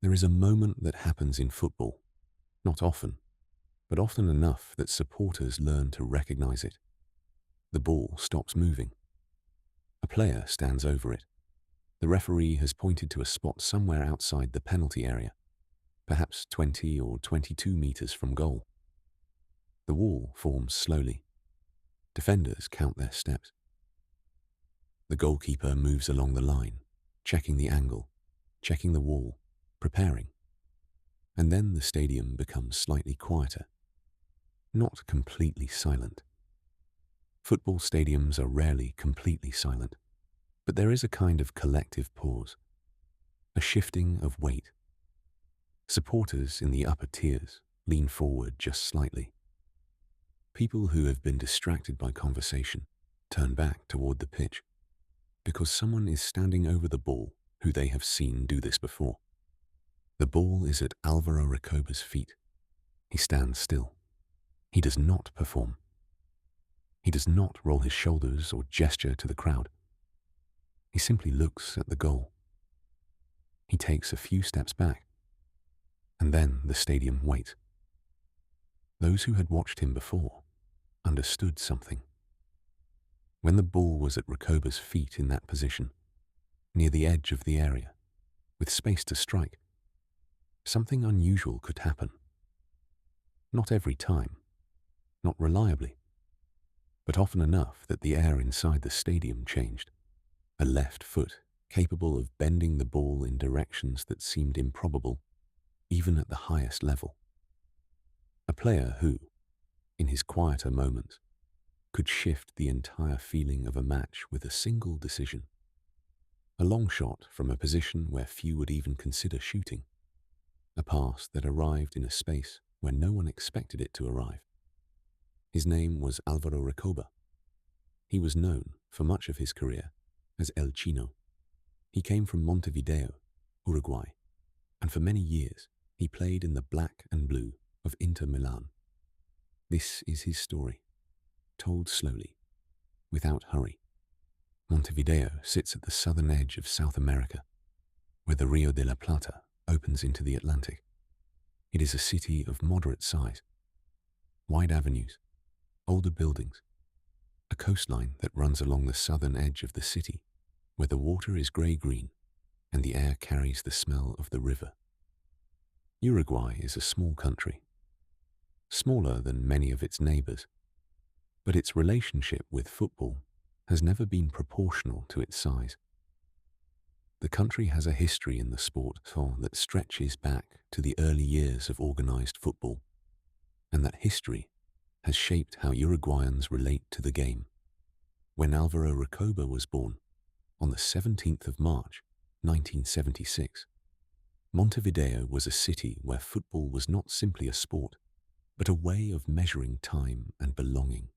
There is a moment that happens in football, not often, but often enough that supporters learn to recognize it. The ball stops moving. A player stands over it. The referee has pointed to a spot somewhere outside the penalty area, perhaps 20 or 22 meters from goal. The wall forms slowly. Defenders count their steps. The goalkeeper moves along the line, checking the angle, checking the wall, preparing. And then the stadium becomes slightly quieter. Not completely silent. Football stadiums are rarely completely silent, but there is a kind of collective pause, a shifting of weight. Supporters in the upper tiers lean forward just slightly. People who have been distracted by conversation turn back toward the pitch because someone is standing over the ball who they have seen do this before. The ball is at Álvaro Recoba's feet. He stands still. He does not perform. He does not roll his shoulders or gesture to the crowd. He simply looks at the goal. He takes a few steps back, and then the stadium waits. Those who had watched him before understood something. When the ball was at Recoba's feet in that position, near the edge of the area, with space to strike, something unusual could happen. Not every time, not reliably, but often enough that the air inside the stadium changed. A left foot capable of bending the ball in directions that seemed improbable, even at the highest level. A player who, in his quieter moments, could shift the entire feeling of a match with a single decision. A long shot from a position where few would even consider shooting. A pass that arrived in a space where no one expected it to arrive. His name was Álvaro Recoba. He was known, for much of his career, as El Chino. He came from Montevideo, Uruguay, and for many years he played in the black and blue of Inter Milan. This is his story, told slowly, without hurry. Montevideo sits at the southern edge of South America, where the Rio de la Plata opens into the Atlantic. It is a city of moderate size, wide avenues, older buildings, a coastline that runs along the southern edge of the city, where the water is grey-green and the air carries the smell of the river. Uruguay is a small country, smaller than many of its neighbors, but its relationship with football has never been proportional to its size. The country has a history in the sport that stretches back to the early years of organized football, and that history has shaped how Uruguayans relate to the game. When Álvaro Recoba was born, on the 17th of March, 1976, Montevideo was a city where football was not simply a sport, but a way of measuring time and belonging.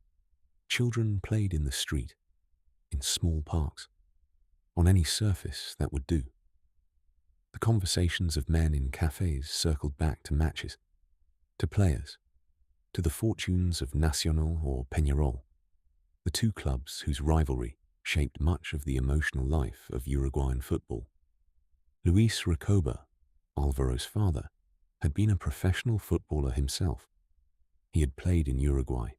Children played in the street, in small parks, on any surface that would do. The conversations of men in cafes circled back to matches, to players, to the fortunes of Nacional or Peñarol, the two clubs whose rivalry shaped much of the emotional life of Uruguayan football. Luis Recoba, Álvaro's father, had been a professional footballer himself. He had played in Uruguay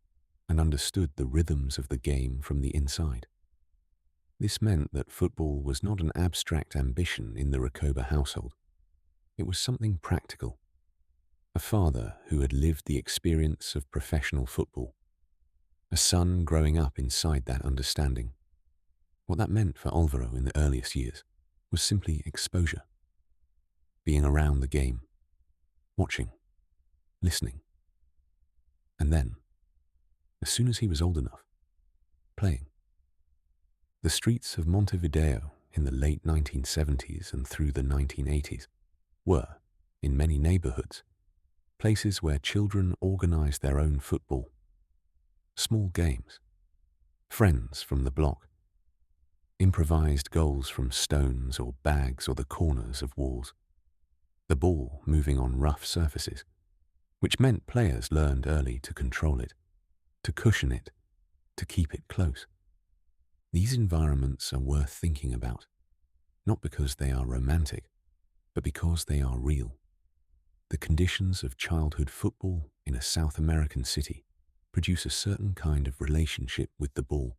and understood the rhythms of the game from the inside. This meant that football was not an abstract ambition in the Recoba household. It was something practical. A father who had lived the experience of professional football. A son growing up inside that understanding. What that meant for Álvaro in the earliest years was simply exposure. Being around the game, watching, listening. And then, as soon as he was old enough, playing. The streets of Montevideo in the late 1970s and through the 1980s were, in many neighborhoods, places where children organized their own football. Small games, friends from the block, improvised goals from stones or bags or the corners of walls, the ball moving on rough surfaces, which meant players learned early to control it, to cushion it, to keep it close. These environments are worth thinking about, not because they are romantic, but because they are real. The conditions of childhood football in a South American city produce a certain kind of relationship with the ball.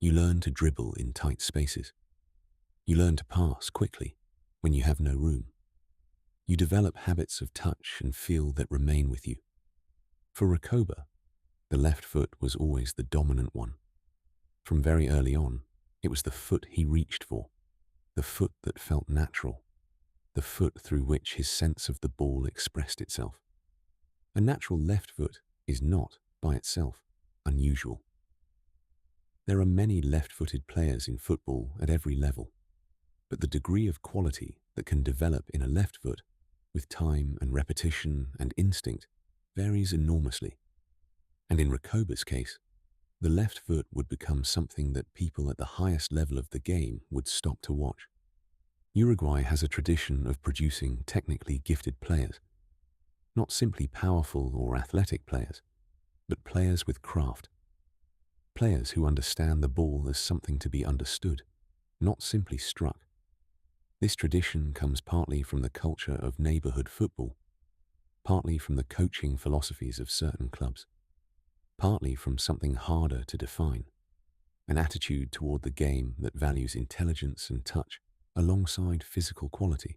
You learn to dribble in tight spaces. You learn to pass quickly when you have no room. You develop habits of touch and feel that remain with you. For Recoba, the left foot was always the dominant one. From very early on, it was the foot he reached for, the foot that felt natural, the foot through which his sense of the ball expressed itself. A natural left foot is not, by itself, unusual. There are many left-footed players in football at every level, but the degree of quality that can develop in a left foot, with time and repetition and instinct, varies enormously. And in Recoba's case, the left foot would become something that people at the highest level of the game would stop to watch. Uruguay has a tradition of producing technically gifted players, not simply powerful or athletic players, but players with craft. Players who understand the ball as something to be understood, not simply struck. This tradition comes partly from the culture of neighborhood football, partly from the coaching philosophies of certain clubs, partly from something harder to define, an attitude toward the game that values intelligence and touch alongside physical quality.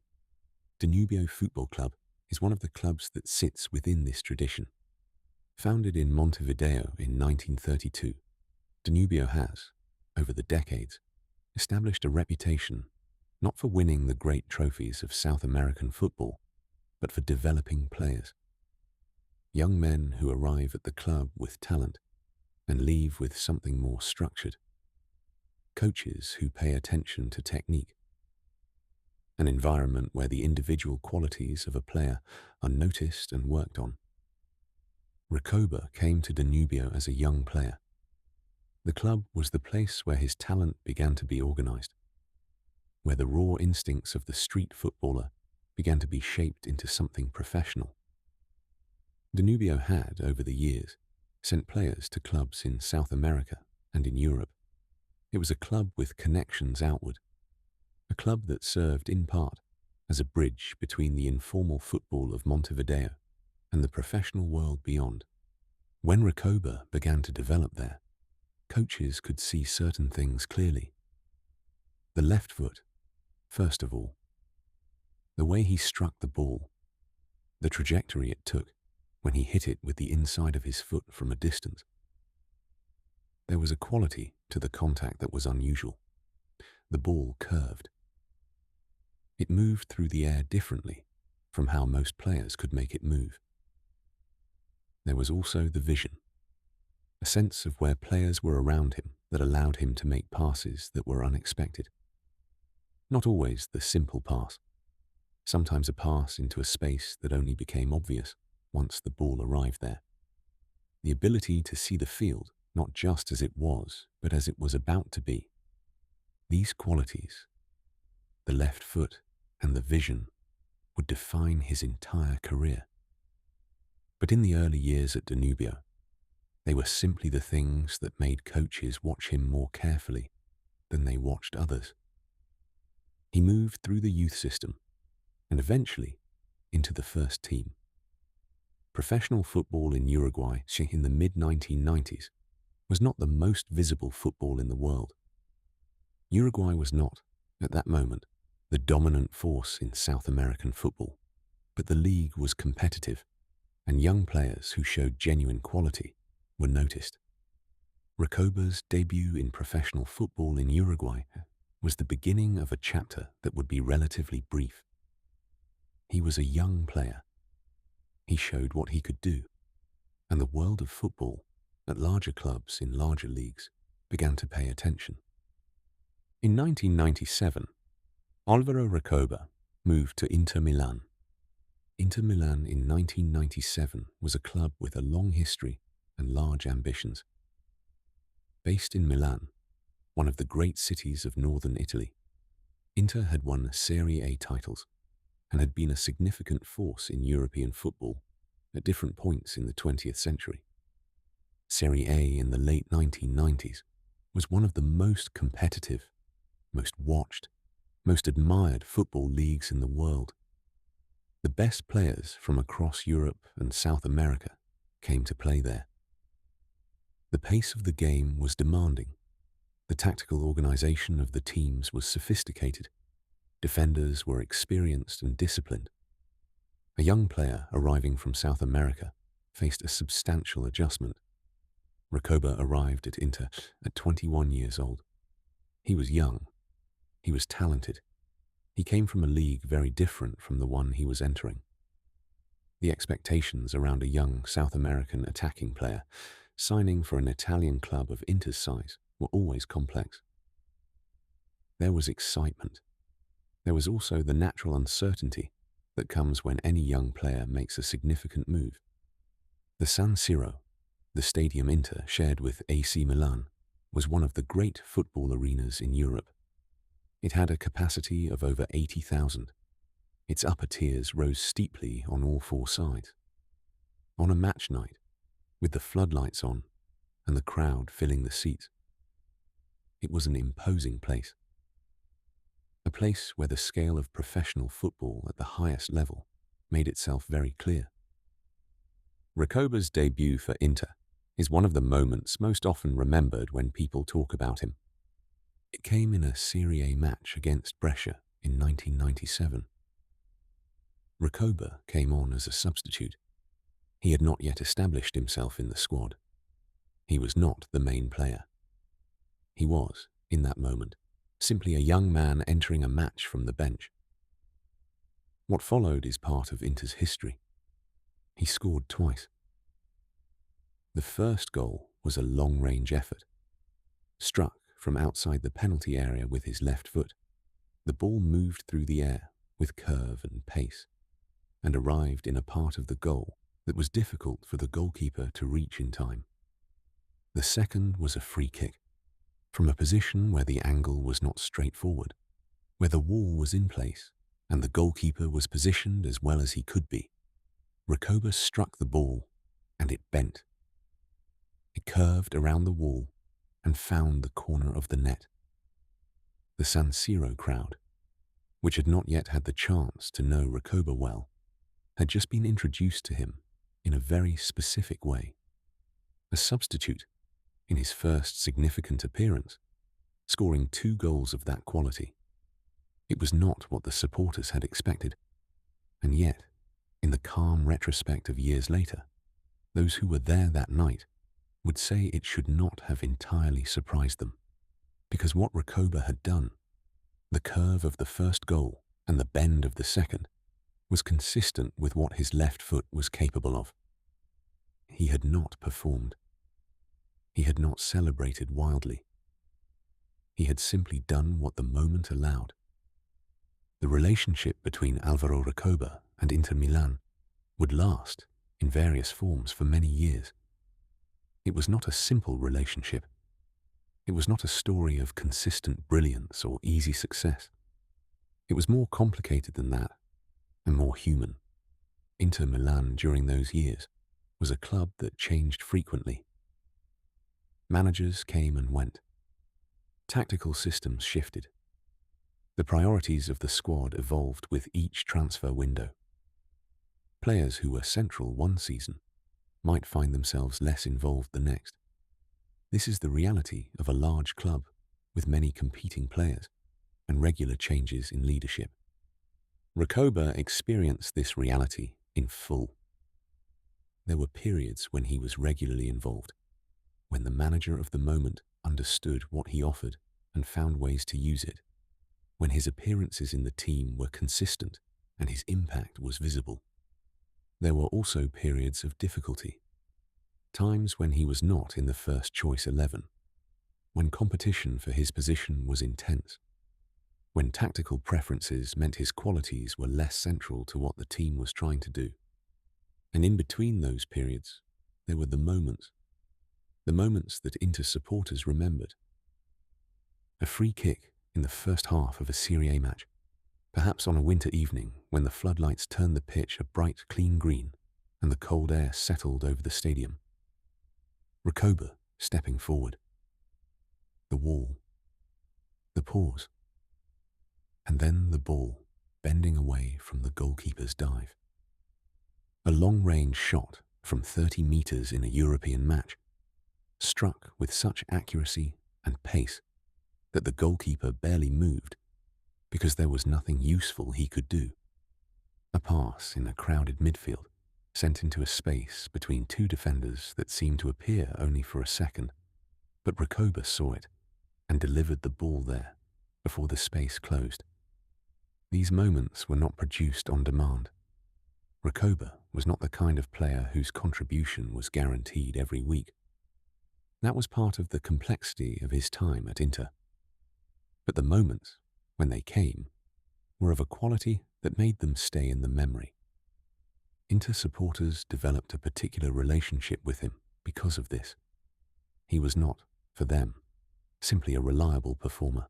Danubio Football Club is one of the clubs that sits within this tradition. Founded in Montevideo in 1932, Danubio has, over the decades, established a reputation not for winning the great trophies of South American football, but for developing players. Young men who arrive at the club with talent and leave with something more structured. Coaches who pay attention to technique. An environment where the individual qualities of a player are noticed and worked on. Recoba came to Danubio as a young player. The club was the place where his talent began to be organized, where the raw instincts of the street footballer began to be shaped into something professional. Danubio had, over the years, sent players to clubs in South America and in Europe. It was a club with connections outward, a club that served in part as a bridge between the informal football of Montevideo and the professional world beyond. When Recoba began to develop there, coaches could see certain things clearly. The left foot, first of all. The way he struck the ball, the trajectory it took when he hit it with the inside of his foot from a distance. There was a quality to the contact that was unusual. The ball curved. It moved through the air differently from how most players could make it move. There was also the vision, a sense of where players were around him that allowed him to make passes that were unexpected. Not always the simple pass, sometimes a pass into a space that only became obvious once the ball arrived there. The ability to see the field not just as it was, but as it was about to be. These qualities, the left foot and the vision, would define his entire career. But in the early years at Danubio, they were simply the things that made coaches watch him more carefully than they watched others. He moved through the youth system and eventually into the first team. Professional football in Uruguay in the mid-1990s was not the most visible football in the world. Uruguay was not, at that moment, the dominant force in South American football, but the league was competitive, and young players who showed genuine quality were noticed. Recoba's debut in professional football in Uruguay was the beginning of a chapter that would be relatively brief. He was a young player. He showed what he could do, and the world of football, at larger clubs in larger leagues, began to pay attention. In 1997, Álvaro Recoba moved to Inter Milan. Inter Milan in 1997 was a club with a long history and large ambitions. Based in Milan, one of the great cities of northern Italy, Inter had won Serie A titles and had been a significant force in European football at different points in the 20th century. Serie A in the late 1990s was one of the most competitive, most watched, most admired football leagues in the world. The best players from across Europe and South America came to play there. The pace of the game was demanding. The tactical organization of the teams was sophisticated. Defenders were experienced and disciplined. A young player arriving from South America faced a substantial adjustment. Recoba arrived at Inter at 21 years old. He was young. He was talented. He came from a league very different from the one he was entering. The expectations around a young South American attacking player signing for an Italian club of Inter's size were always complex. There was excitement. There was also the natural uncertainty that comes when any young player makes a significant move. The San Siro, the stadium Inter shared with AC Milan, was one of the great football arenas in Europe. It had a capacity of over 80,000. Its upper tiers rose steeply on all four sides. On a match night, with the floodlights on and the crowd filling the seats, it was an imposing place. A place where the scale of professional football at the highest level made itself very clear. Recoba's debut for Inter is one of the moments most often remembered when people talk about him. It came in a Serie A match against Brescia in 1997. Recoba came on as a substitute. He had not yet established himself in the squad. He was not the main player. He was, in that moment, simply a young man entering a match from the bench. What followed is part of Inter's history. He scored twice. The first goal was a long-range effort. Struck from outside the penalty area with his left foot, the ball moved through the air with curve and pace, and arrived in a part of the goal that was difficult for the goalkeeper to reach in time. The second was a free kick, from a position where the angle was not straightforward, where the wall was in place and the goalkeeper was positioned as well as he could be. Recoba struck the ball and it bent. It curved around the wall and found the corner of the net. The San Siro crowd, which had not yet had the chance to know Recoba well, had just been introduced to him in a very specific way. A substitute in his first significant appearance, scoring 2 goals of that quality. It was not what the supporters had expected, and yet, in the calm retrospect of years later, those who were there that night would say it should not have entirely surprised them, because what Recoba had done, the curve of the first goal and the bend of the second, was consistent with what his left foot was capable of. He had not performed. He had not celebrated wildly. He had simply done what the moment allowed. The relationship between Álvaro Recoba and Inter Milan would last, in various forms, for many years. It was not a simple relationship. It was not a story of consistent brilliance or easy success. It was more complicated than that, and more human. Inter Milan during those years was a club that changed frequently. Managers came and went. Tactical systems shifted. The priorities of the squad evolved with each transfer window. Players who were central one season might find themselves less involved the next. This is the reality of a large club with many competing players and regular changes in leadership. Recoba experienced this reality in full. There were periods when he was regularly involved, when the manager of the moment understood what he offered and found ways to use it, when his appearances in the team were consistent and his impact was visible. There were also periods of difficulty, times when he was not in the first choice 11, when competition for his position was intense, when tactical preferences meant his qualities were less central to what the team was trying to do. And in between those periods, there were the moments that Inter supporters remembered. A free kick in the first half of a Serie A match, perhaps on a winter evening when the floodlights turned the pitch a bright, clean green and the cold air settled over the stadium. Recoba stepping forward. The wall. The pause. and then the ball bending away from the goalkeeper's dive. A long-range shot from 30 meters in a European match, struck with such accuracy and pace that the goalkeeper barely moved because there was nothing useful he could do. A pass in a crowded midfield, sent into a space between two defenders that seemed to appear only for a second, but Recoba saw it and delivered the ball there before the space closed. These moments were not produced on demand. Recoba was not the kind of player whose contribution was guaranteed every week. That was part of the complexity of his time at Inter. But the moments, when they came, were of a quality that made them stay in the memory. Inter supporters developed a particular relationship with him because of this. He was not, for them, simply a reliable performer.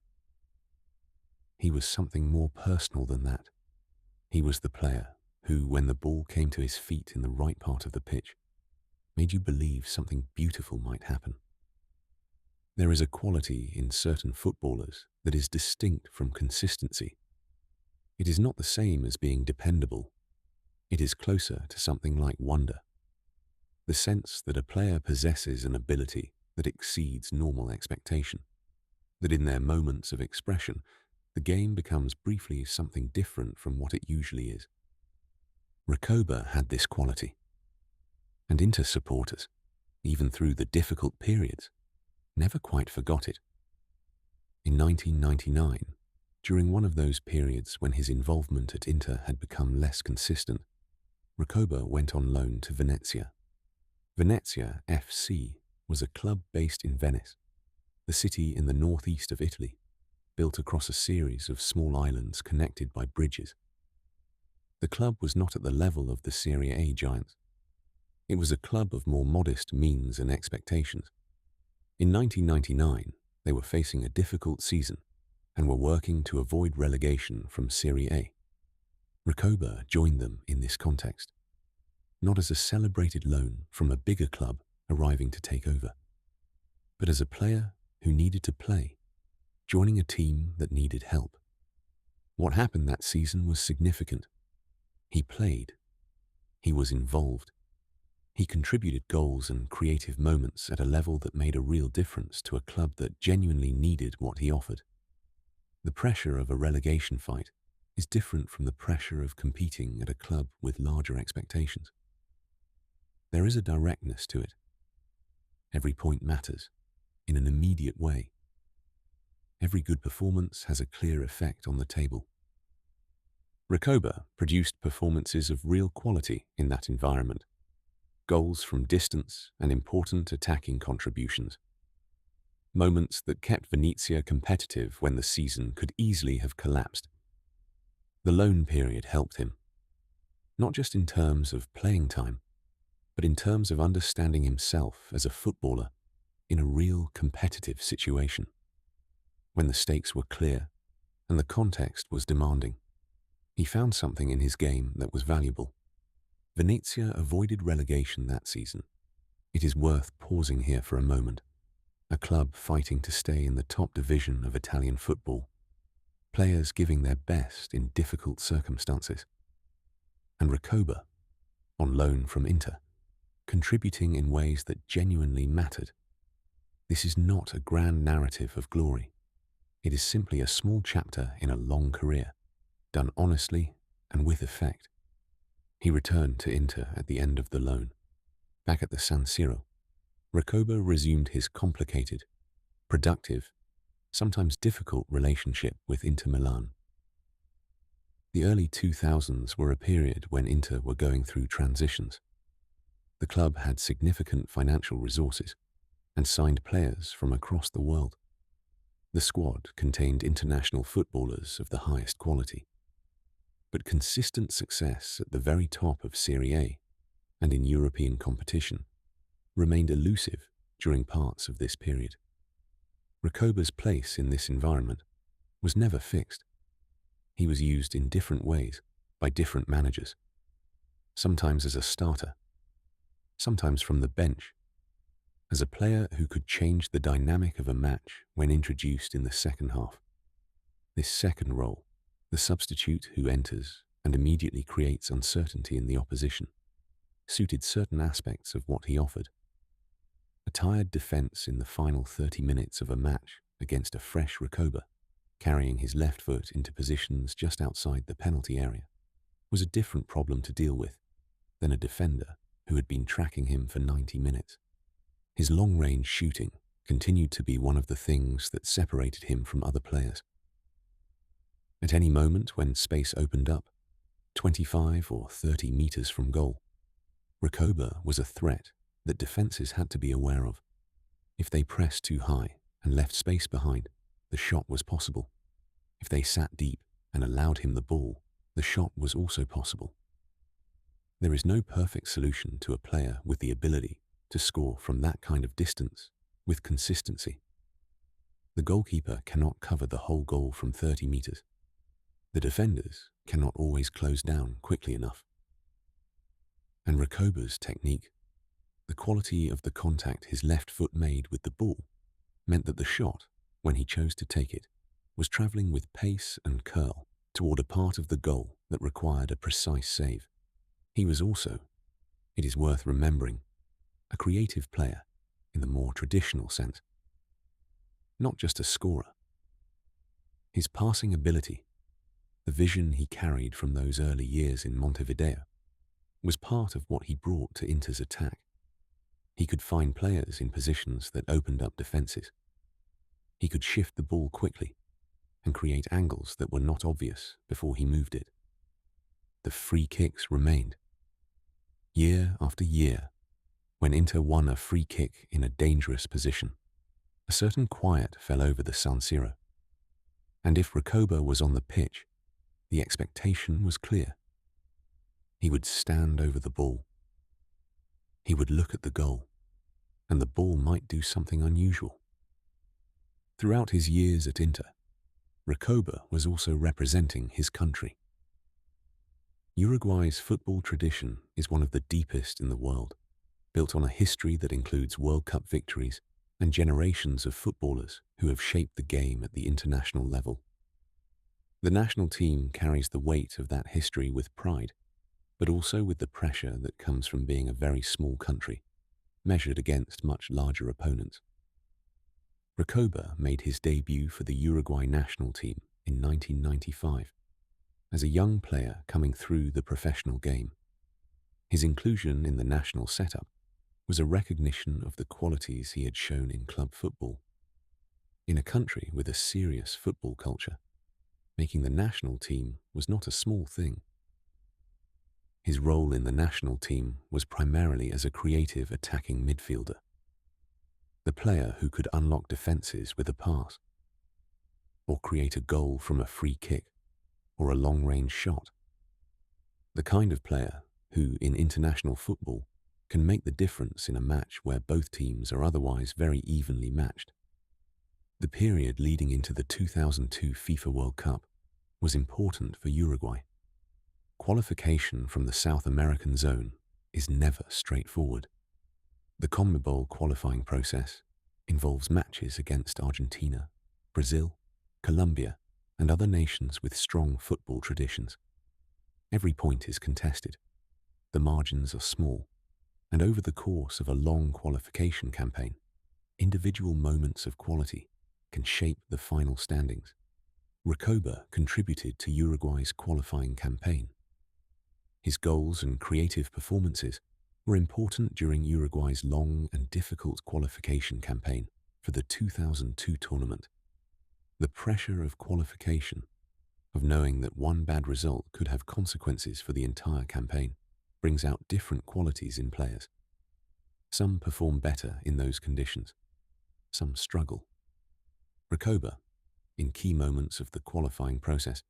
He was something more personal than that. He was the player who, when the ball came to his feet in the right part of the pitch, made you believe something beautiful might happen. There is a quality in certain footballers that is distinct from consistency. It is not the same as being dependable. It is closer to something like wonder. The sense that a player possesses an ability that exceeds normal expectation. That in their moments of expression, the game becomes briefly something different from what it usually is. Recoba had this quality. And Inter supporters, even through the difficult periods, never quite forgot it. In 1999, during one of those periods when his involvement at Inter had become less consistent, Recoba went on loan to Venezia. Venezia FC was a club based in Venice, the city in the northeast of Italy, built across a series of small islands connected by bridges. The club was not at the level of the Serie A giants. It was a club of more modest means and expectations. In 1999, they were facing a difficult season and were working to avoid relegation from Serie A. Recoba joined them in this context, not as a celebrated loan from a bigger club arriving to take over, but as a player who needed to play, joining a team that needed help. What happened that season was significant. He played. He was involved. He contributed goals and creative moments at a level that made a real difference to a club that genuinely needed what he offered. The pressure of a relegation fight is different from the pressure of competing at a club with larger expectations. There is a directness to it. Every point matters, in an immediate way. Every good performance has a clear effect on the table. Recoba produced performances of real quality in that environment. Goals from distance and important attacking contributions. Moments that kept Venezia competitive when the season could easily have collapsed. The loan period helped him, not just in terms of playing time, but in terms of understanding himself as a footballer in a real competitive situation. When the stakes were clear and the context was demanding, he found something in his game that was valuable. Venezia avoided relegation that season. It is worth pausing here for a moment. A club fighting to stay in the top division of Italian football. Players giving their best in difficult circumstances. And Recoba, on loan from Inter, contributing in ways that genuinely mattered. This is not a grand narrative of glory. It is simply a small chapter in a long career, done honestly and with effect. He returned to Inter at the end of the loan. Back at the San Siro, Recoba resumed his complicated, productive, sometimes difficult relationship with Inter Milan. The early 2000s were a period when Inter were going through transitions. The club had significant financial resources and signed players from across the world. The squad contained international footballers of the highest quality. But consistent success at the very top of Serie A and in European competition remained elusive during parts of this period. Recoba's place in this environment was never fixed. He was used in different ways by different managers, sometimes as a starter, sometimes from the bench, as a player who could change the dynamic of a match when introduced in the second half. This second role The substitute who enters and immediately creates uncertainty in the opposition suited certain aspects of what he offered. A tired defence in the final 30 minutes of a match against a fresh Recoba, carrying his left foot into positions just outside the penalty area, was a different problem to deal with than a defender who had been tracking him for 90 minutes. His long-range shooting continued to be one of the things that separated him from other players. At any moment when space opened up, 25 or 30 meters from goal, Recoba was a threat that defenses had to be aware of. If they pressed too high and left space behind, the shot was possible. If they sat deep and allowed him the ball, the shot was also possible. There is no perfect solution to a player with the ability to score from that kind of distance with consistency. The goalkeeper cannot cover the whole goal from 30 meters. The defenders cannot always close down quickly enough. And Recoba's technique, the quality of the contact his left foot made with the ball, meant that the shot, when he chose to take it, was travelling with pace and curl toward a part of the goal that required a precise save. He was also, it is worth remembering, a creative player in the more traditional sense, not just a scorer. His passing ability, the vision he carried from those early years in Montevideo, was part of what he brought to Inter's attack. He could find players in positions that opened up defences. He could shift the ball quickly and create angles that were not obvious before he moved it. The free kicks remained. Year after year, when Inter won a free kick in a dangerous position, a certain quiet fell over the San Siro. And if Recoba was on the pitch, the expectation was clear. He would stand over the ball. He would look at the goal, and the ball might do something unusual. Throughout his years at Inter, Recoba was also representing his country. Uruguay's football tradition is one of the deepest in the world, built on a history that includes World Cup victories and generations of footballers who have shaped the game at the international level. The national team carries the weight of that history with pride, but also with the pressure that comes from being a very small country, measured against much larger opponents. Recoba made his debut for the Uruguay national team in 1995, as a young player coming through the professional game. His inclusion in the national setup was a recognition of the qualities he had shown in club football. In a country with a serious football culture, making the national team was not a small thing. His role in the national team was primarily as a creative attacking midfielder, the player who could unlock defences with a pass, or create a goal from a free kick, or a long-range shot. The kind of player who, in international football, can make the difference in a match where both teams are otherwise very evenly matched. The period leading into the 2002 FIFA World Cup was important for Uruguay. Qualification from the South American zone is never straightforward. The CONMEBOL qualifying process involves matches against Argentina, Brazil, Colombia, and other nations with strong football traditions. Every point is contested. The margins are small, and over the course of a long qualification campaign, individual moments of quality can shape the final standings. Recoba contributed to Uruguay's qualifying campaign. His goals and creative performances were important during Uruguay's long and difficult qualification campaign for the 2002 tournament. The pressure of qualification, of knowing that one bad result could have consequences for the entire campaign, brings out different qualities in players. Some perform better in those conditions. Some struggle. Recoba, in key moments of the qualifying process,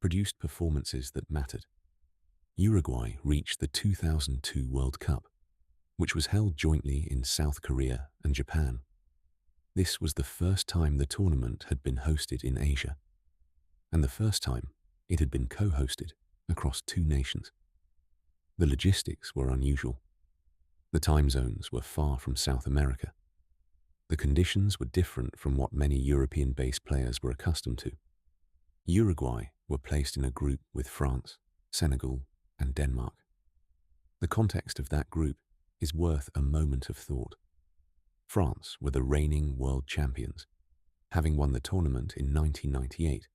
produced performances that mattered. Uruguay reached the 2002 World Cup, which was held jointly in South Korea and Japan. This was the first time the tournament had been hosted in Asia, and the first time it had been co-hosted across two nations. The logistics were unusual. The time zones were far from South America. The conditions were different from what many European-based players were accustomed to. Uruguay were placed in a group with France, Senegal, and Denmark. The context of that group is worth a moment of thought. France were the reigning world champions, having won the tournament in 1998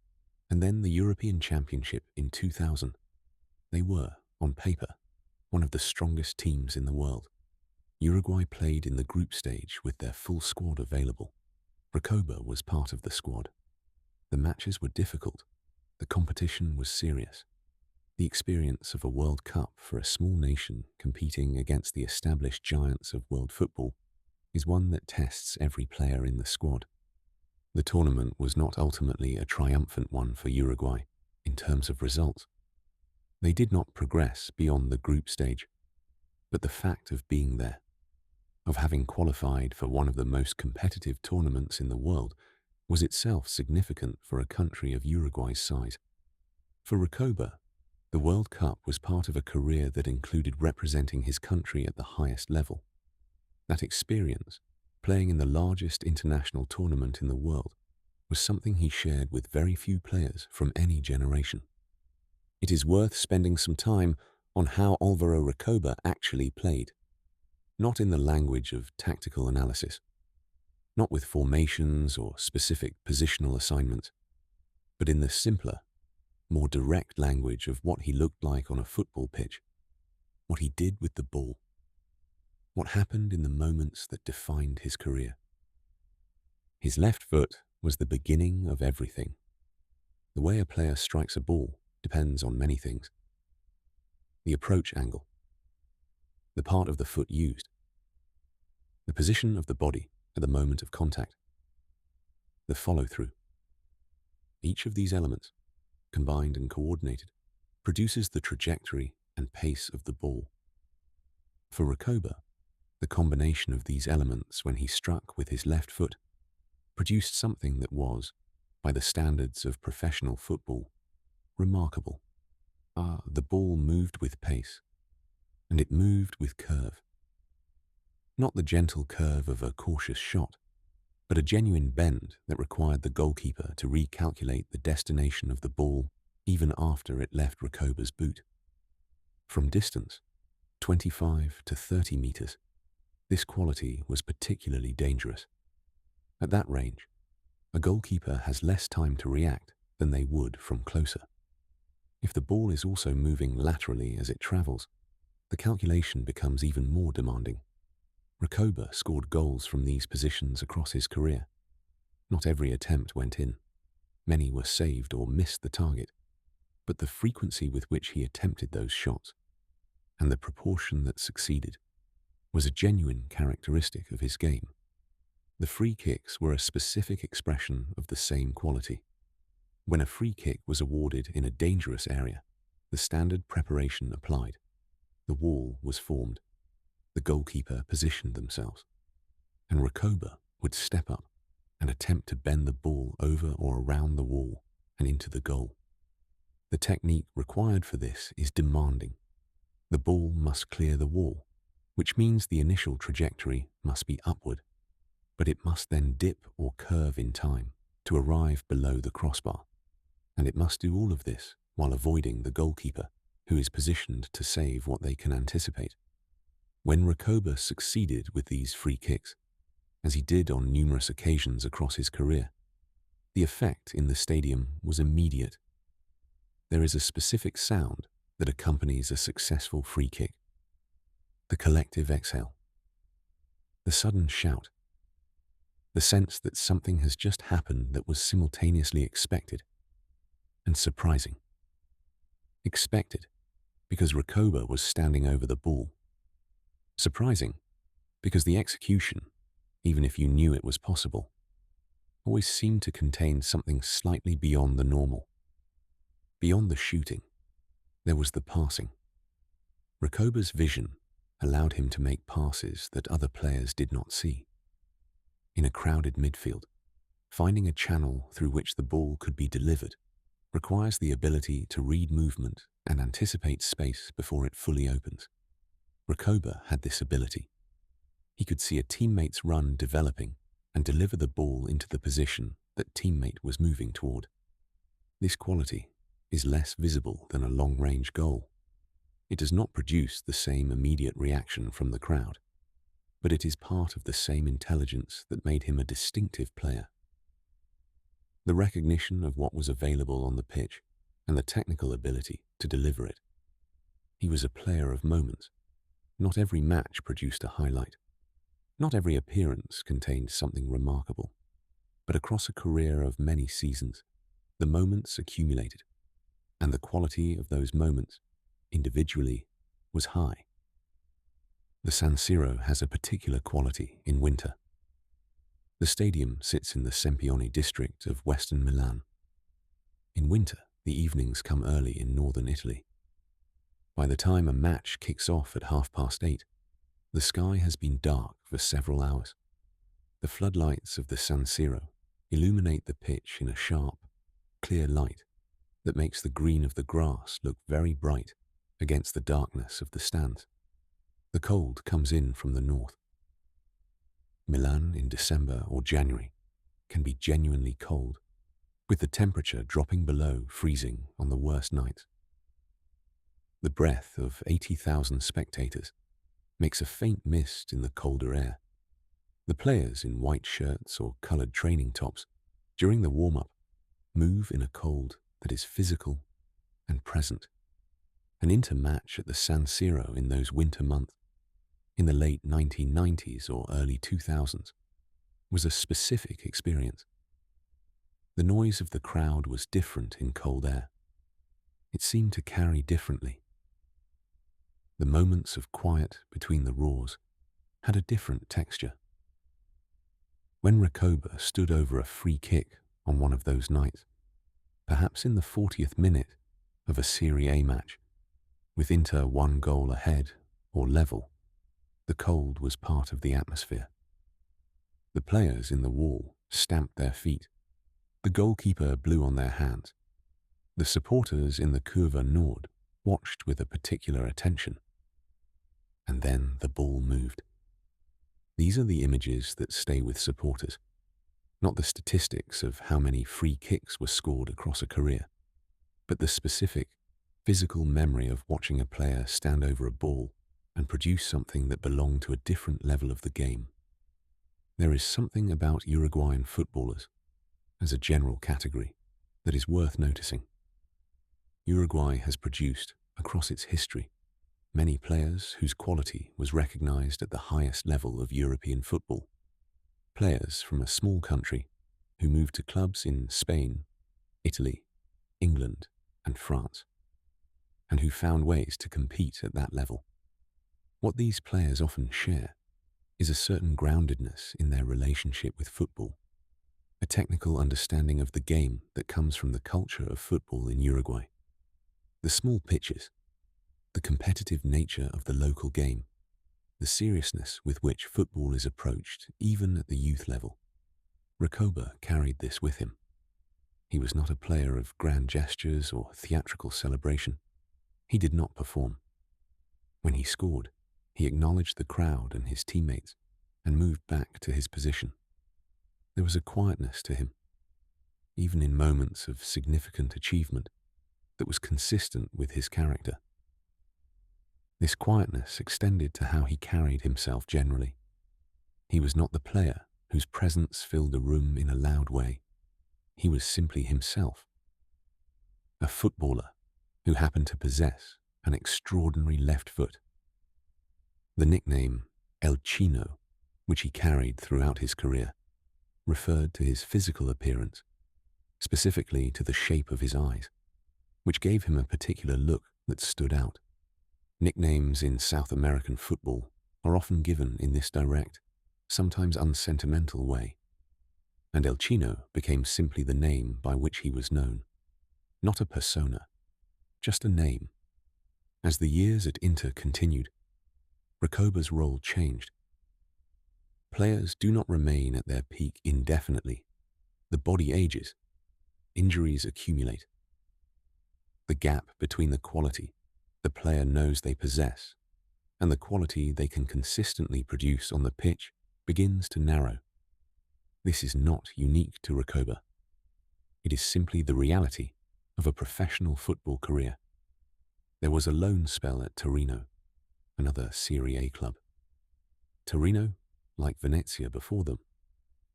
and then the European Championship in 2000. They were, on paper, one of the strongest teams in the world. Uruguay played in the group stage with their full squad available. Recoba was part of the squad. The matches were difficult. The competition was serious. The experience of a World Cup for a small nation competing against the established giants of world football is one that tests every player in the squad. The tournament was not ultimately a triumphant one for Uruguay in terms of results. They did not progress beyond the group stage, but the fact of being there, of having qualified for one of the most competitive tournaments in the world, was itself significant for a country of Uruguay's size. For Recoba, the World Cup was part of a career that included representing his country at the highest level. That experience, playing in the largest international tournament in the world, was something he shared with very few players from any generation. It is worth spending some time on how Álvaro Recoba actually played, not in the language of tactical analysis, not with formations or specific positional assignments, but in the simpler, more direct language of what he looked like on a football pitch, what he did with the ball, what happened in the moments that defined his career. His left foot was the beginning of everything. The way a player strikes a ball depends on many things. The approach angle, the part of the foot used, the position of the body at the moment of contact, the follow-through. Each of these elements, combined and coordinated, produces the trajectory and pace of the ball. For Recoba, the combination of these elements when he struck with his left foot produced something that was, by the standards of professional football, remarkable. The ball moved with pace, and it moved with curve. Not the gentle curve of a cautious shot, but a genuine bend that required the goalkeeper to recalculate the destination of the ball even after it left Recoba's boot. From distance, 25 to 30 meters, this quality was particularly dangerous. At that range, a goalkeeper has less time to react than they would from closer. If the ball is also moving laterally as it travels, the calculation becomes even more demanding. Recoba scored goals from these positions across his career. Not every attempt went in. Many were saved or missed the target. But the frequency with which he attempted those shots, and the proportion that succeeded, was a genuine characteristic of his game. The free kicks were a specific expression of the same quality. When a free kick was awarded in a dangerous area, the standard preparation applied. The wall was formed. The goalkeeper positioned themselves. And Recoba would step up and attempt to bend the ball over or around the wall and into the goal. The technique required for this is demanding. The ball must clear the wall, which means the initial trajectory must be upward, but it must then dip or curve in time to arrive below the crossbar. And it must do all of this while avoiding the goalkeeper, who is positioned to save what they can anticipate. When Recoba succeeded with these free kicks, as he did on numerous occasions across his career, the effect in the stadium was immediate. There is a specific sound that accompanies a successful free kick. The collective exhale, the sudden shout, the sense that something has just happened that was simultaneously expected and surprising. Expected because Recoba was standing over the ball. Surprising because the execution, even if you knew it was possible, always seemed to contain something slightly beyond the normal. Beyond the shooting, there was the passing. Recoba's vision allowed him to make passes that other players did not see. In a crowded midfield, finding a channel through which the ball could be delivered requires the ability to read movement and anticipate space before it fully opens. Recoba had this ability. He could see a teammate's run developing and deliver the ball into the position that teammate was moving toward. This quality, is less visible than a long-range goal. It does not produce the same immediate reaction from the crowd, but it is part of the same intelligence that made him a distinctive player. The recognition of what was available on the pitch and the technical ability to deliver it. He was a player of moments. Not every match produced a highlight. Not every appearance contained something remarkable. But across a career of many seasons, the moments accumulated, and the quality of those moments, individually, was high. The San Siro has a particular quality in winter. The stadium sits in the Sempione district of western Milan. In winter, the evenings come early in northern Italy. By the time a match kicks off at 8:30, the sky has been dark for several hours. The floodlights of the San Siro illuminate the pitch in a sharp, clear light that makes the green of the grass look very bright against the darkness of the stands. The cold comes in from the north. Milan in December or January can be genuinely cold, with the temperature dropping below freezing on the worst nights. The breath of 80,000 spectators makes a faint mist in the colder air. The players in white shirts or coloured training tops during the warm-up move in a cold that is physical and present. An intermatch at the San Siro in those winter months, in the late 1990s or early 2000s, was a specific experience. The noise of the crowd was different in cold air. It seemed to carry differently. The moments of quiet between the roars had a different texture. When Recoba stood over a free kick on one of those nights, perhaps in the 40th minute of a Serie A match, with Inter 1 goal ahead or level, the cold was part of the atmosphere. The players in the wall stamped their feet. The goalkeeper blew on their hands. The supporters in the Curva Nord watched with a particular attention. And then the ball moved. These are the images that stay with supporters, not the statistics of how many free kicks were scored across a career, but the specific, physical memory of watching a player stand over a ball and produce something that belonged to a different level of the game. There is something about Uruguayan footballers, as a general category, that is worth noticing. Uruguay has produced, across its history, many players whose quality was recognized at the highest level of European football. Players from a small country who moved to clubs in Spain, Italy, England, and France, and who found ways to compete at that level. What these players often share is a certain groundedness in their relationship with football, a technical understanding of the game that comes from the culture of football in Uruguay. The small pitches, the competitive nature of the local game, the seriousness with which football is approached even at the youth level. Recoba carried this with him. He was not a player of grand gestures or theatrical celebration. He did not perform. When he scored, he acknowledged the crowd and his teammates and moved back to his position. There was a quietness to him, even in moments of significant achievement, that was consistent with his character. This quietness extended to how he carried himself generally. He was not the player whose presence filled the room in a loud way. He was simply himself. A footballer who happened to possess an extraordinary left foot. The nickname El Chino, which he carried throughout his career, referred to his physical appearance, specifically to the shape of his eyes, which gave him a particular look that stood out. Nicknames in South American football are often given in this direct, sometimes unsentimental way, and El Chino became simply the name by which he was known, not a persona, just a name. As the years at Inter continued, Recoba's role changed. Players do not remain at their peak indefinitely. The body ages. Injuries accumulate. The gap between the quality the player knows they possess and the quality they can consistently produce on the pitch begins to narrow. This is not unique to Recoba. It is simply the reality of a professional football career. There was a loan spell at Torino, another Serie A club. Torino, like Venezia before them,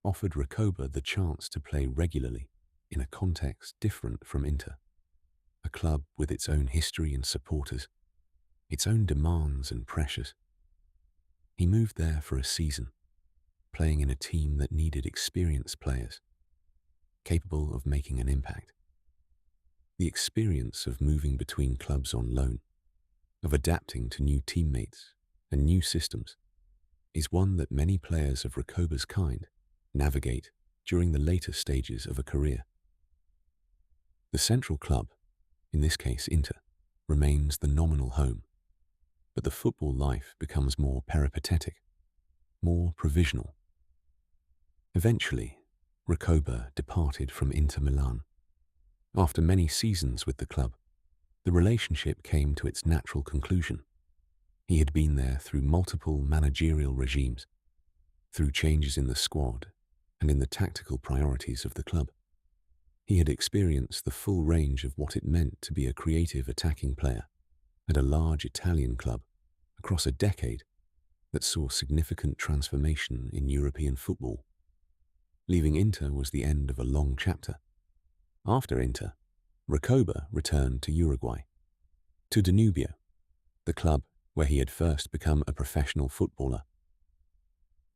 offered Recoba the chance to play regularly in a context different from Inter, a club with its own history and supporters, its own demands and pressures. He moved there for a season, playing in a team that needed experienced players, capable of making an impact. The experience of moving between clubs on loan, of adapting to new teammates and new systems, is one that many players of Recoba's kind navigate during the later stages of a career. The central club, in this case Inter, remains the nominal home, but the football life becomes more peripatetic, more provisional. Eventually, Recoba departed from Inter Milan. After many seasons with the club, the relationship came to its natural conclusion. He had been there through multiple managerial regimes, through changes in the squad and in the tactical priorities of the club. He had experienced the full range of what it meant to be a creative attacking player at a large Italian club across a decade that saw significant transformation in European football. Leaving Inter was the end of a long chapter. After Inter, Recoba returned to Uruguay, to Danubio, the club where he had first become a professional footballer.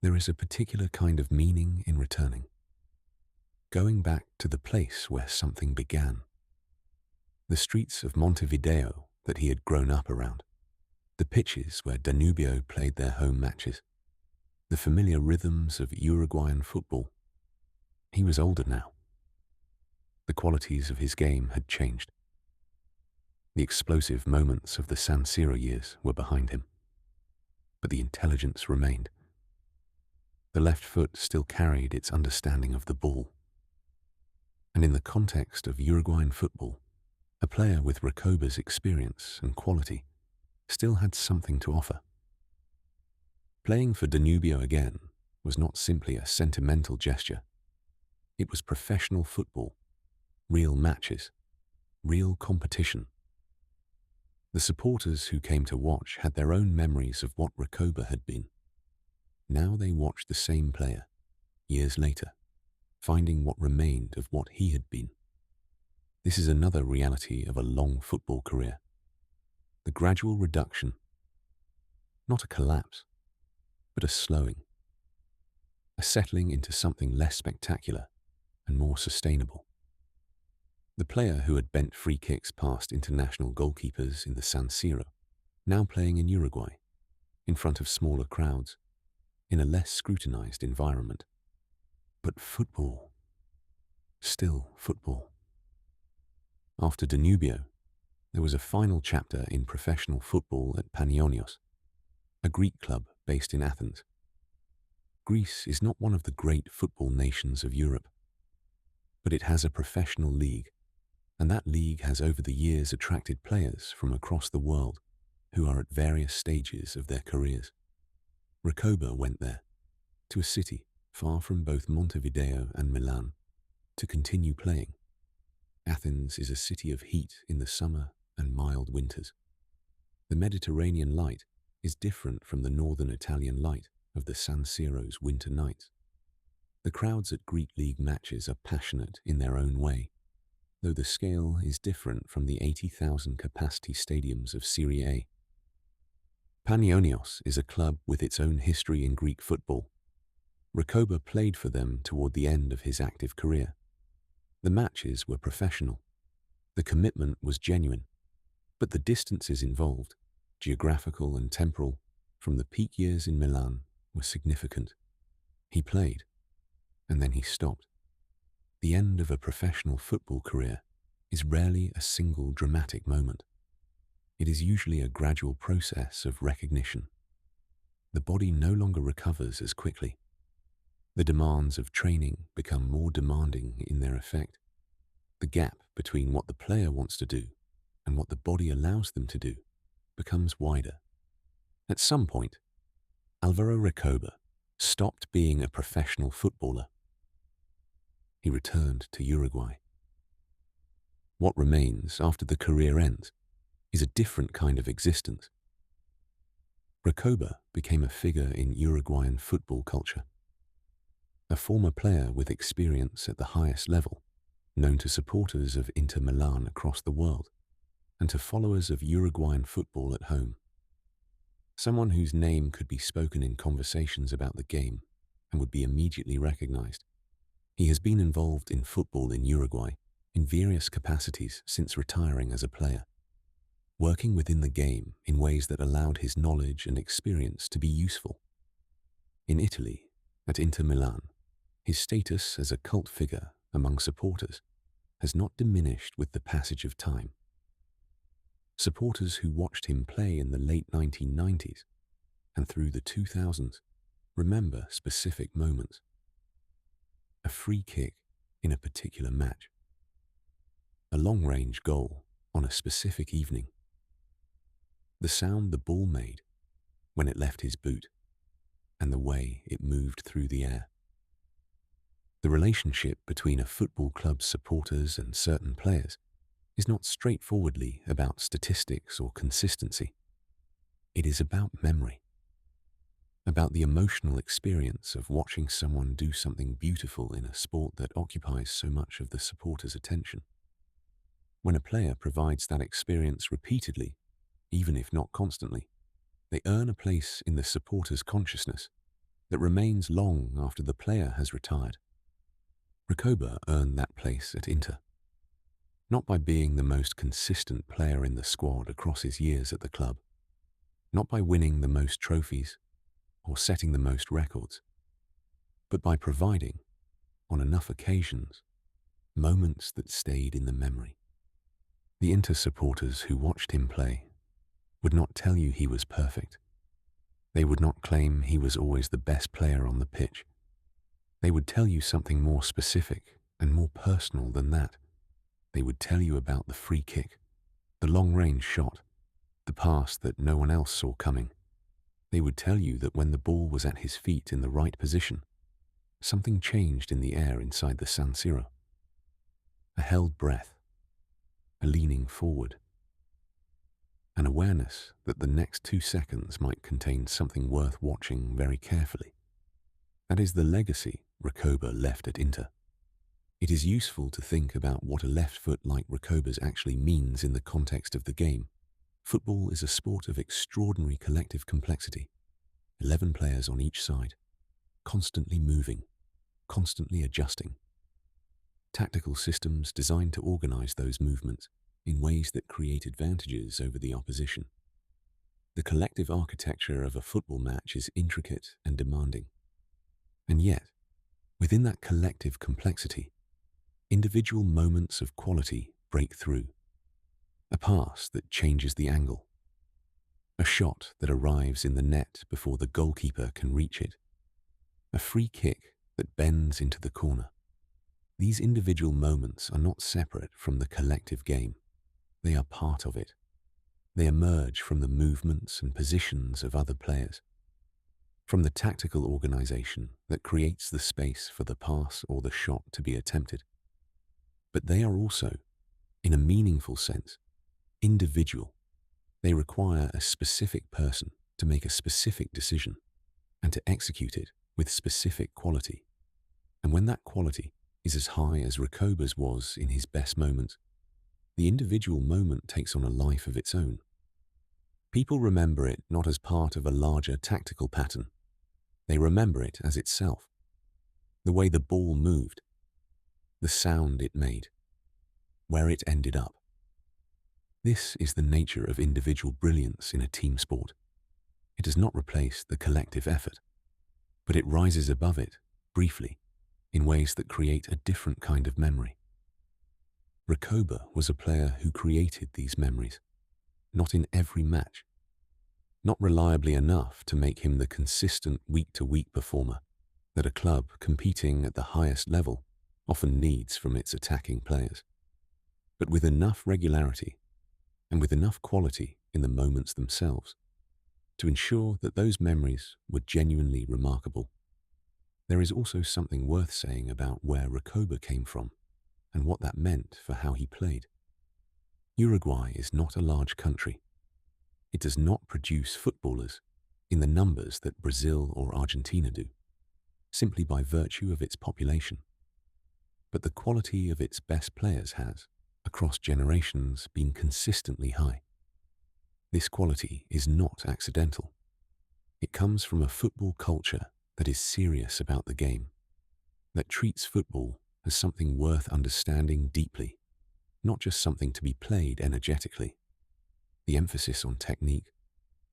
There is a particular kind of meaning in returning, going back to the place where something began. The streets of Montevideo that he had grown up around, the pitches where Danubio played their home matches, the familiar rhythms of Uruguayan football. He was older now. The qualities of his game had changed. The explosive moments of the San Siro years were behind him, but the intelligence remained. The left foot still carried its understanding of the ball. And in the context of Uruguayan football, a player with Recoba's experience and quality still had something to offer. Playing for Danubio again was not simply a sentimental gesture. It was professional football, real matches, real competition. The supporters who came to watch had their own memories of what Recoba had been. Now they watched the same player, years later, finding what remained of what he had been. This is another reality of a long football career. The gradual reduction, not a collapse, but a slowing, a settling into something less spectacular and more sustainable. The player who had bent free kicks past international goalkeepers in the San Siro, now playing in Uruguay, in front of smaller crowds, in a less scrutinized environment. But football, still football. After Danubio, there was a final chapter in professional football at Panionios, a Greek club based in Athens. Greece is not one of the great football nations of Europe, but it has a professional league, and that league has over the years attracted players from across the world who are at various stages of their careers. Recoba went there, to a city far from both Montevideo and Milan, to continue playing. Athens is a city of heat in the summer and mild winters. The Mediterranean light is different from the northern Italian light of the San Siro's winter nights. The crowds at Greek league matches are passionate in their own way, though the scale is different from the 80,000 capacity stadiums of Serie A. Panionios is a club with its own history in Greek football. Recoba played for them toward the end of his active career. The matches were professional. The commitment was genuine, but the distances involved, geographical and temporal, from the peak years in Milan were significant. He played, and then he stopped. The end of a professional football career is rarely a single dramatic moment. It is usually a gradual process of recognition. The body no longer recovers as quickly. The demands of training become more demanding in their effect. The gap between what the player wants to do and what the body allows them to do becomes wider. At some point, Álvaro Recoba stopped being a professional footballer. He returned to Uruguay. What remains after the career ends is a different kind of existence. Recoba became a figure in Uruguayan football culture, a former player with experience at the highest level, known to supporters of Inter Milan across the world and to followers of Uruguayan football at home. Someone whose name could be spoken in conversations about the game and would be immediately recognized. He has been involved in football in Uruguay in various capacities since retiring as a player, working within the game in ways that allowed his knowledge and experience to be useful. In Italy, at Inter Milan, his status as a cult figure among supporters has not diminished with the passage of time. Supporters who watched him play in the late 1990s and through the 2000s remember specific moments. A free kick in a particular match, a long-range goal on a specific evening, the sound the ball made when it left his boot, and the way it moved through the air. The relationship between a football club's supporters and certain players is not straightforwardly about statistics or consistency. It is about memory, about the emotional experience of watching someone do something beautiful in a sport that occupies so much of the supporter's attention. When a player provides that experience repeatedly, even if not constantly, they earn a place in the supporter's consciousness that remains long after the player has retired. Recoba earned that place at Inter, not by being the most consistent player in the squad across his years at the club, not by winning the most trophies or setting the most records, but by providing, on enough occasions, moments that stayed in the memory. The Inter supporters who watched him play would not tell you he was perfect. They would not claim he was always the best player on the pitch. They would tell you something more specific and more personal than that. They would tell you about the free kick, the long-range shot, the pass that no one else saw coming. They would tell you that when the ball was at his feet in the right position, something changed in the air inside the San Siro. A held breath, a leaning forward, an awareness that the next 2 seconds might contain something worth watching very carefully. That is the legacy Recoba left at Inter. It is useful to think about what a left foot like Recoba's actually means in the context of the game. Football is a sport of extraordinary collective complexity. 11 players on each side, constantly moving, constantly adjusting. Tactical systems designed to organize those movements in ways that create advantages over the opposition. The collective architecture of a football match is intricate and demanding. And yet, within that collective complexity, individual moments of quality break through. A pass that changes the angle. A shot that arrives in the net before the goalkeeper can reach it. A free kick that bends into the corner. These individual moments are not separate from the collective game. They are part of it. They emerge from the movements and positions of other players, from the tactical organization that creates the space for the pass or the shot to be attempted. But they are also, in a meaningful sense, individual. They require a specific person to make a specific decision and to execute it with specific quality. And when that quality is as high as Recoba's was in his best moments, the individual moment takes on a life of its own. People remember it not as part of a larger tactical pattern. They remember it as itself. The way the ball moved, the sound it made, where it ended up. This is the nature of individual brilliance in a team sport. It does not replace the collective effort, but it rises above it, briefly, in ways that create a different kind of memory. Recoba was a player who created these memories, not in every match, not reliably enough to make him the consistent week-to-week performer that a club competing at the highest level often needs from its attacking players, but with enough regularity and with enough quality in the moments themselves to ensure that those memories were genuinely remarkable. There is also something worth saying about where Recoba came from and what that meant for how he played. Uruguay is not a large country. It does not produce footballers in the numbers that Brazil or Argentina do, simply by virtue of its population. But the quality of its best players has, across generations, been consistently high. This quality is not accidental. It comes from a football culture that is serious about the game, that treats football as something worth understanding deeply, not just something to be played energetically. The emphasis on technique,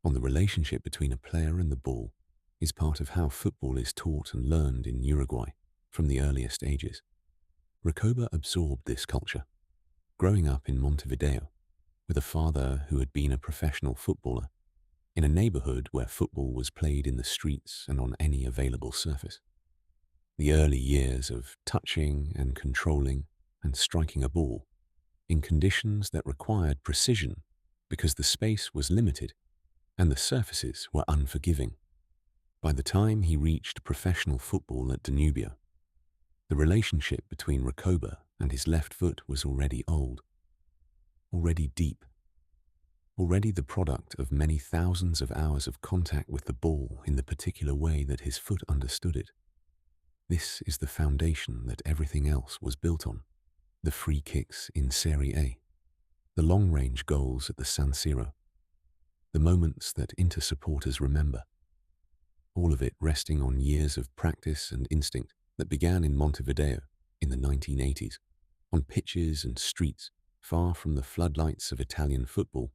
on the relationship between a player and the ball, is part of how football is taught and learned in Uruguay from the earliest ages. Recoba absorbed this culture, growing up in Montevideo with a father who had been a professional footballer in a neighborhood where football was played in the streets and on any available surface. The early years of touching and controlling and striking a ball in conditions that required precision because the space was limited and the surfaces were unforgiving. By the time he reached professional football at Danubio, the relationship between Recoba and his left foot was already old, already deep, already the product of many thousands of hours of contact with the ball in the particular way that his foot understood it. This is the foundation that everything else was built on. The free kicks in Serie A, the long-range goals at the San Siro, the moments that Inter supporters remember, all of it resting on years of practice and instinct that began in Montevideo in the 1980s, on pitches and streets far from the floodlights of Italian football.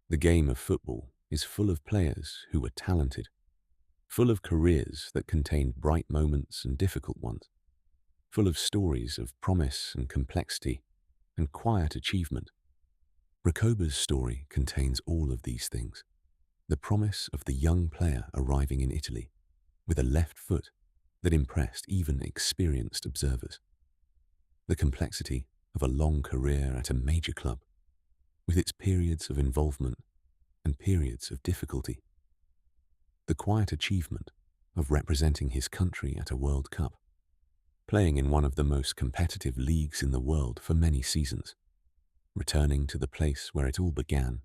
The game of football is full of players who were talented, full of careers that contained bright moments and difficult ones, full of stories of promise and complexity and quiet achievement. Recoba's story contains all of these things. The promise of the young player arriving in Italy with a left foot that impressed even experienced observers. The complexity of a long career at a major club, with its periods of involvement and periods of difficulty. The quiet achievement of representing his country at a World Cup, playing in one of the most competitive leagues in the world for many seasons, returning to the place where it all began,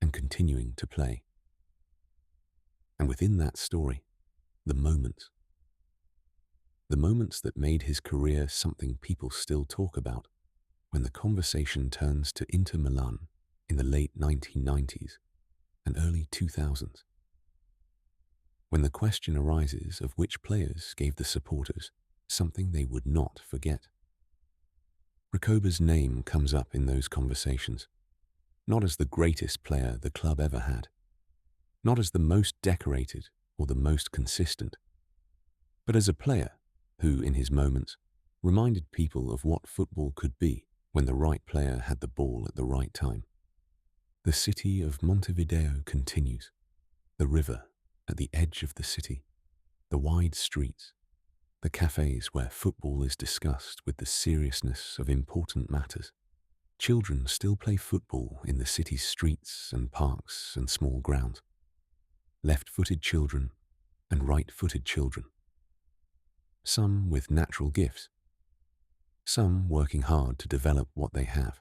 and continuing to play. And within that story, the moments that made his career something people still talk about, when the conversation turns to Inter Milan in the late 1990s and early 2000s. When the question arises of which players gave the supporters something they would not forget. Recoba's name comes up in those conversations, not as the greatest player the club ever had, not as the most decorated or the most consistent, but as a player who, in his moments, reminded people of what football could be when the right player had the ball at the right time. The city of Montevideo continues, the river at the edge of the city, the wide streets, the cafes where football is discussed with the seriousness of important matters. Children still play football in the city's streets and parks and small grounds. Left-footed children and right-footed children. Some with natural gifts. Some working hard to develop what they have.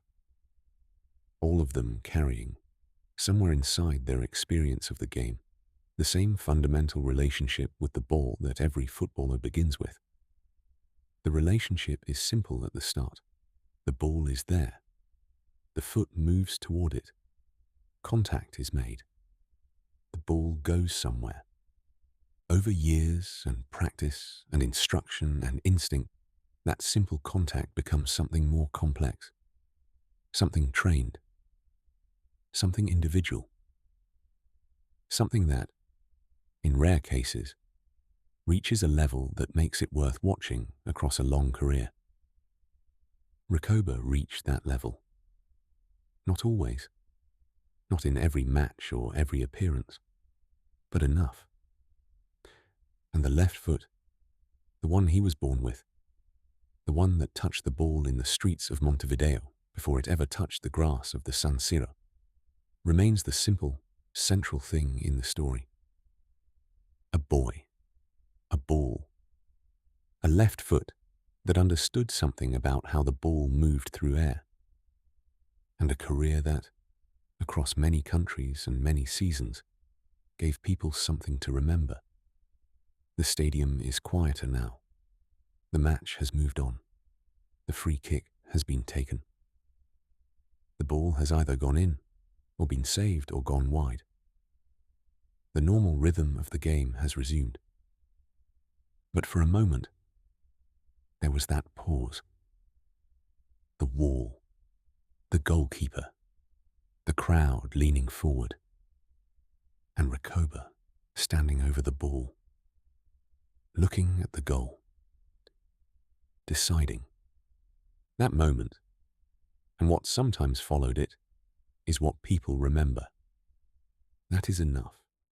All of them carrying, somewhere inside their experience of the game, the same fundamental relationship with the ball that every footballer begins with. The relationship is simple at the start. The ball is there. The foot moves toward it. Contact is made. The ball goes somewhere. Over years and practice and instruction and instinct, that simple contact becomes something more complex, something trained, something individual, something that, in rare cases, reaches a level that makes it worth watching across a long career. Recoba reached that level. Not always, not in every match or every appearance, but enough. And the left foot, the one he was born with, the one that touched the ball in the streets of Montevideo before it ever touched the grass of the San Siro, remains the simple, central thing in the story. A boy, a ball, a left foot that understood something about how the ball moved through air. and a career that, across many countries and many seasons, gave people something to remember. The stadium is quieter now. The match has moved on. The free kick has been taken. The ball has either gone in, or been saved, or gone wide. The normal rhythm of the game has resumed. But for a moment, there was that pause. The wall, the goalkeeper, the crowd leaning forward, and Recoba standing over the ball, looking at the goal, deciding. That moment, and what sometimes followed it, is what people remember. That is enough.